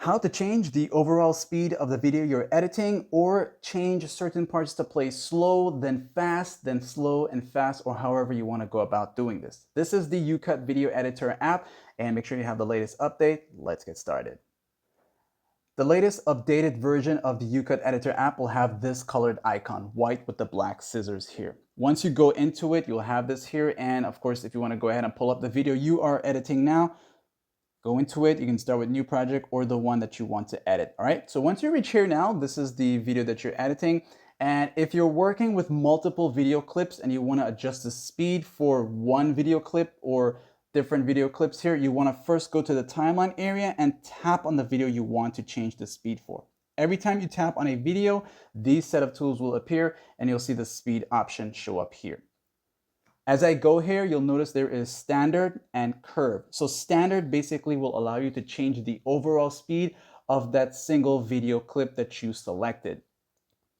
How to change the overall speed of the video you're editing, or change certain parts to play slow, then fast, then slow and fast, or however you want to go about doing this. This is the YouCut video editor app, and make sure you have the latest update. Let's get started. The latest updated version of the YouCut editor app will have this colored icon, white with the black scissors here. Once you go into it, you'll have this here, and of course, if you want to go ahead and pull up the video you are editing now, go into it. You can start with new project or the one that you want to edit. All right. So once you reach here now, this is the video that you're editing. And if you're working with multiple video clips and you want to adjust the speed for one video clip or different video clips here, you want to first go to the timeline area and tap on the video you want to change the speed for. Every time you tap on a video, these set of tools will appear and you'll see the speed option show up here. As I go here, you'll notice there is standard and curve. So standard basically will allow you to change the overall speed of that single video clip that you selected.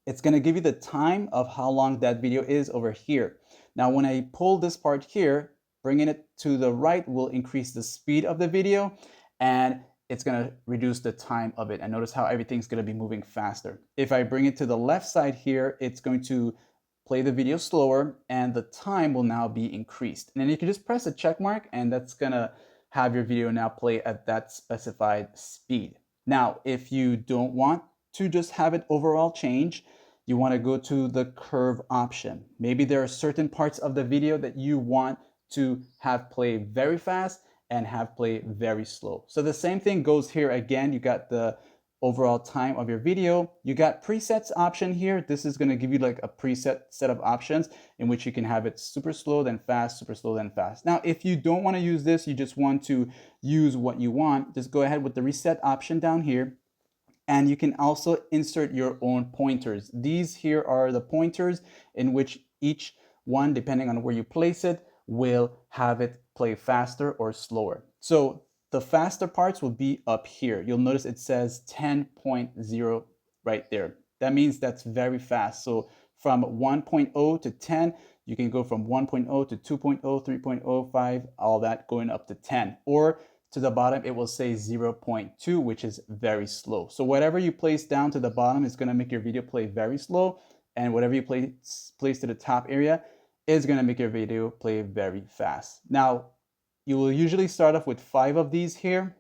It's going to give you the time of how long that video is over here. Now, when I pull this part here, bringing it to the right will increase the speed of the video, and it's going to reduce the time of it. And notice how everything's going to be moving faster. If I bring it to the left side here, it's going to play the video slower and the time will now be increased. And then you can just press a check mark and that's gonna have your video now play at that specified speed. Now, if you don't want to just have it overall change, you wanna go to the curve option. Maybe there are certain parts of the video that you want to have play very fast and have play very slow. So the same thing goes here again. You got the overall time of your video. You got presets option here. This is going to give you like a preset set of options in which you can have it super slow, then fast, super slow, then fast. Now, if you don't want to use this, you just want to use what you want, just go ahead with the reset option down here. And you can also insert your own pointers. These here are the pointers in which each one, depending on where you place it, will have it play faster or slower. So the faster parts will be up here. You'll notice it says 10.0 right there. That means that's very fast. So from 1.0 to 10, you can go from 1.0 to 2.0, 3.0, 5, all that going up to 10. Or to the bottom, it will say 0.2, which is very slow. So whatever you place down to the bottom is going to make your video play very slow. And whatever you place to the top area is going to make your video play very fast. Now, you will usually start off with 5 of these here.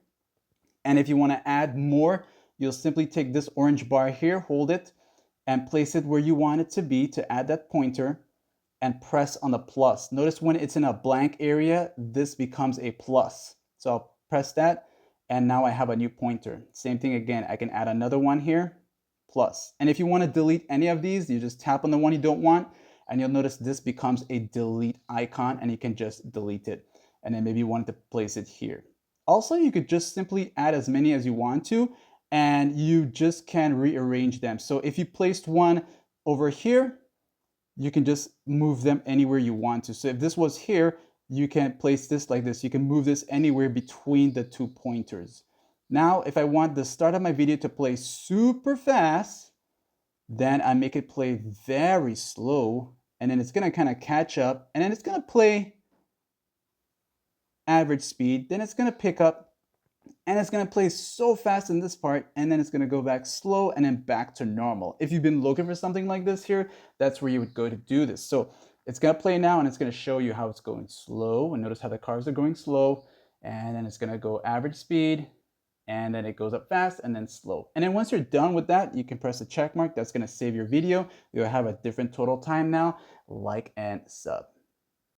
And if you want to add more, you'll simply take this orange bar here, hold it, and place it where you want it to be to add that pointer and press on the plus. Notice when it's in a blank area, this becomes a plus. So I'll press that, and now I have a new pointer. Same thing again, I can add another one here, plus. And if you want to delete any of these, you just tap on the one you don't want, and you'll notice this becomes a delete icon, and you can just delete it. And then maybe you want to place it here. Also, you could just simply add as many as you want to, and you just can rearrange them. So if you placed one over here, you can just move them anywhere you want to. So if this was here, you can place this like this. You can move this anywhere between the 2 pointers. Now, if I want the start of my video to play super fast, then I make it play very slow, and then it's gonna kind of catch up, and then it's gonna play average speed, then it's going to pick up and it's going to play so fast in this part, and then it's going to go back slow and then back to normal. If you've been looking for something like this here, that's where you would go to do this. So it's going to play now and it's going to show you how it's going slow, and notice how the cars are going slow, and then it's going to go average speed, and then it goes up fast and then slow. And then once you're done with that, you can press a check mark. That's going to save your video. You'll have a different total time now. Like and sub.